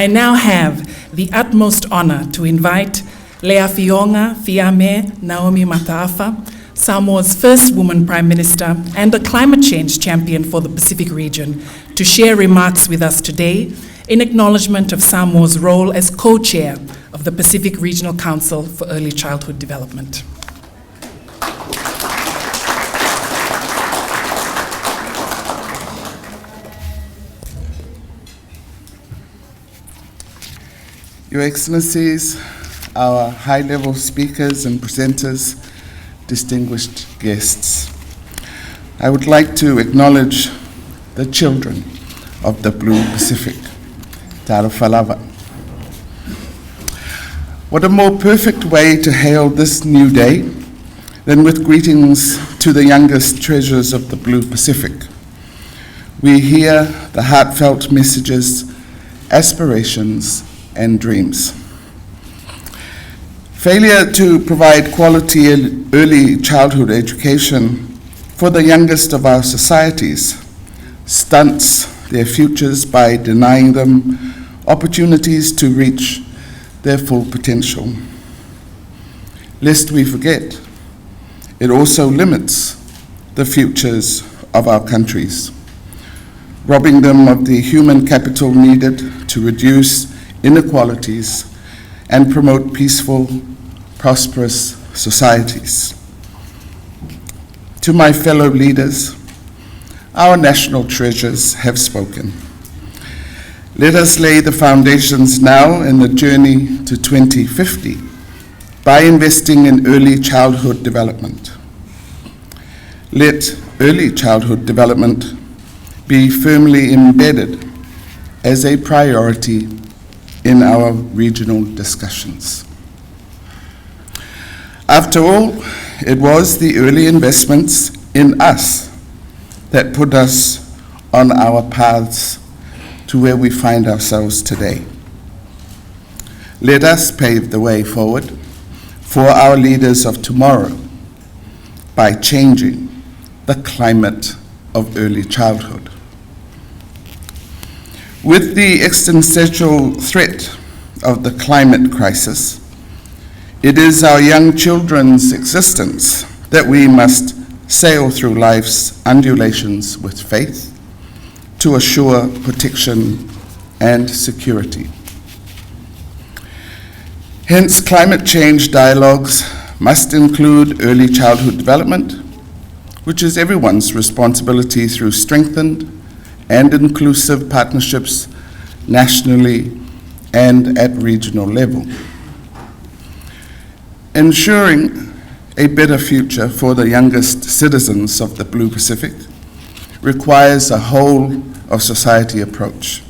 I now have the utmost honor to invite Afioga Fiamē Naomi Mataʻafa, Samoa's first woman Prime Minister and a climate change champion for the Pacific region, to share remarks with us today in acknowledgement of Samoa's role as co-chair of the Pacific Regional Council for Early Childhood Development. Your Excellencies, our high-level speakers and presenters, distinguished guests, I would like to acknowledge the children of the Blue Pacific, Tarafalawa. What a more perfect way to hail this new day than with greetings to the youngest treasures of the Blue Pacific. We hear the heartfelt messages, aspirations, and dreams. Failure to provide quality early childhood education for the youngest of our societies stunts their futures by denying them opportunities to reach their full potential. Lest we forget, it also limits the futures of our countries, robbing them of the human capital needed to reduce inequalities and promote peaceful, prosperous societies. To my fellow leaders, our national treasures have spoken. Let us lay the foundations now in the journey to 2050 by investing in early childhood development. Let early childhood development be firmly embedded as a priority in our regional discussions. After all, it was the early investments in us that put us on our paths to where we find ourselves today. Let us pave the way forward for our leaders of tomorrow by changing the climate of early childhood. With the existential threat of the climate crisis, it is our young children's existence that we must sail through life's undulations with faith to assure protection and security. Hence, climate change dialogues must include early childhood development, which is everyone's responsibility through strengthened and inclusive partnerships nationally and at regional level. Ensuring a better future for the youngest citizens of the Blue Pacific requires a whole of society approach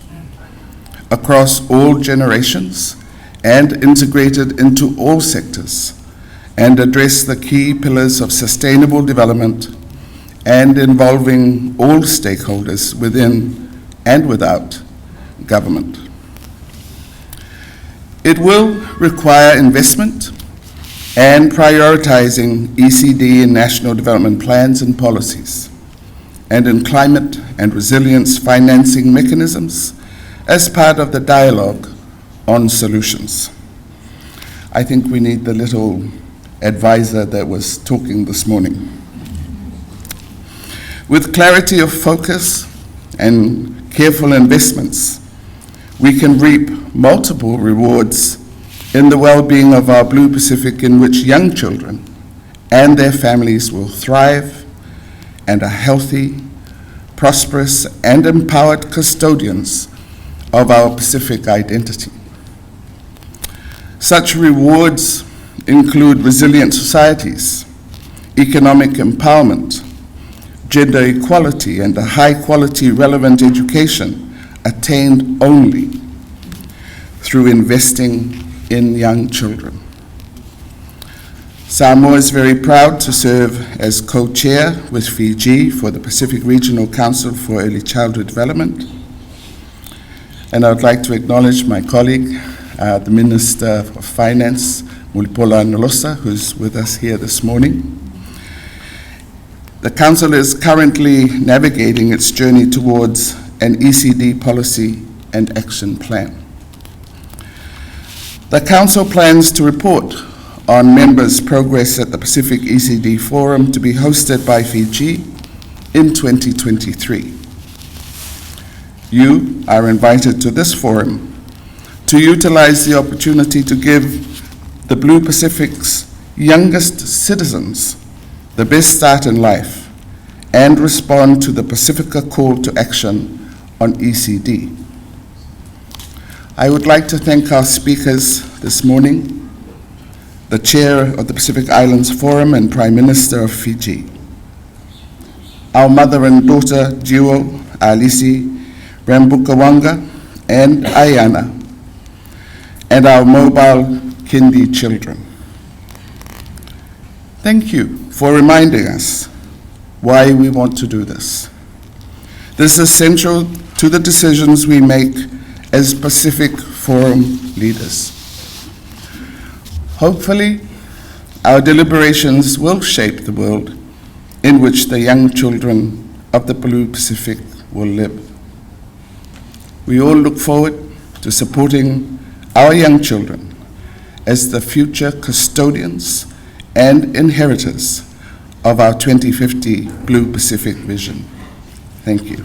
across all generations and integrated into all sectors, and address the key pillars of sustainable development and involving all stakeholders within and without government. It will require investment and prioritizing ECD and national development plans and policies, and in climate and resilience financing mechanisms as part of the dialogue on solutions. I think we need the little advisor that was talking this morning. With clarity of focus and careful investments, we can reap multiple rewards in the well-being of our Blue Pacific, in which young children and their families will thrive and are healthy, prosperous, and empowered custodians of our Pacific identity. Such rewards include resilient societies, economic empowerment, gender equality, and a high-quality relevant education attained only through investing in young children. Samoa is very proud to serve as co-chair with Fiji for the Pacific Regional Council for Early Childhood Development. And I would like to acknowledge my colleague, the Minister of Finance, Mulipola Nolosa, who's with us here this morning. The Council is currently navigating its journey towards an ECD policy and action plan. The Council plans to report on members' progress at the Pacific ECD Forum to be hosted by Fiji in 2023. You are invited to this forum to utilize the opportunity to give the Blue Pacific's youngest citizens the best start in life and respond to the Pacifica call to action on ECD. I would like to thank our speakers this morning, the Chair of the Pacific Islands Forum and Prime Minister of Fiji, our mother and daughter duo, Alisi Rambukawanga and Ayana, and our mobile Kindi children. Thank you for reminding us why we want to do this. This is central to the decisions we make as Pacific Forum leaders. Hopefully, our deliberations will shape the world in which the young children of the Blue Pacific will live. We all look forward to supporting our young children as the future custodians and inheritors of our 2050 Blue Pacific vision. Thank you.